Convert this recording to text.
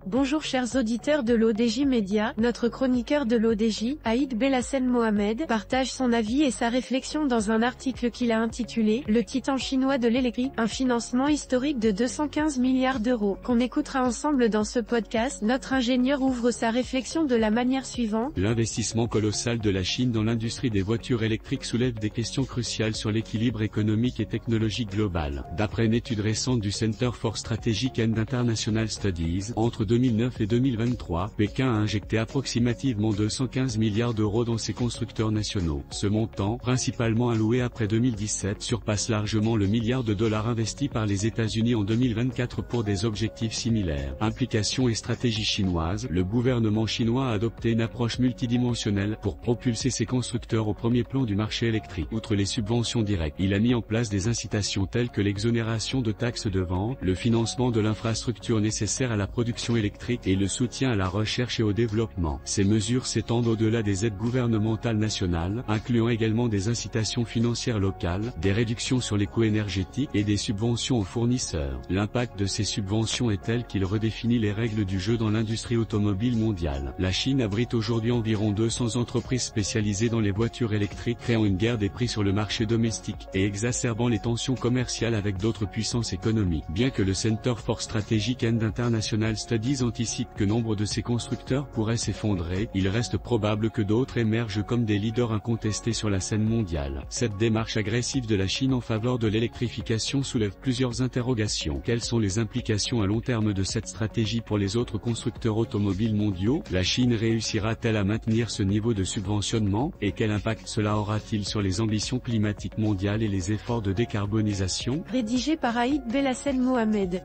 Bonjour chers auditeurs de l'ODJ Média, notre chroniqueur de l'ODJ, Aïd Belhassen Mohamed, partage son avis et sa réflexion dans un article qu'il a intitulé « Le titan chinois de l'électrique, un financement historique de 215 milliards d'euros » qu'on écoutera ensemble dans ce podcast. Notre ingénieur ouvre sa réflexion de la manière suivante. L'investissement colossal de la Chine dans l'industrie des voitures électriques soulève des questions cruciales sur l'équilibre économique et technologique global. D'après une étude récente du Center for Strategic and International Studies, entre 2009 et 2023, Pékin a injecté approximativement 215 milliards d'euros dans ses constructeurs nationaux. Ce montant, principalement alloué après 2017, surpasse largement le milliard de dollars investi par les États-Unis en 2024 pour des objectifs similaires. Implications et stratégie chinoise. Le gouvernement chinois a adopté une approche multidimensionnelle pour propulser ses constructeurs au premier plan du marché électrique. Outre les subventions directes, il a mis en place des incitations telles que l'exonération de taxes de vente, le financement de l'infrastructure nécessaire à la production électrique et le soutien à la recherche et au développement. Ces mesures s'étendent au-delà des aides gouvernementales nationales, incluant également des incitations financières locales, des réductions sur les coûts énergétiques et des subventions aux fournisseurs. L'impact de ces subventions est tel qu'il redéfinit les règles du jeu dans l'industrie automobile mondiale. La Chine abrite aujourd'hui environ 200 entreprises spécialisées dans les voitures électriques, créant une guerre des prix sur le marché domestique et exacerbant les tensions commerciales avec d'autres puissances économiques. Bien que le Center for Strategic and International Studies anticipe que nombre de ces constructeurs pourraient s'effondrer, il reste probable que d'autres émergent comme des leaders incontestés sur la scène mondiale. Cette démarche agressive de la Chine en faveur de l'électrification soulève plusieurs interrogations. Quelles sont les implications à long terme de cette stratégie pour les autres constructeurs automobiles mondiaux? La Chine réussira-t-elle à maintenir ce niveau de subventionnement? Et quel impact cela aura-t-il sur les ambitions climatiques mondiales et les efforts de décarbonisation? Rédigé par Aïd Belhassen Mohamed.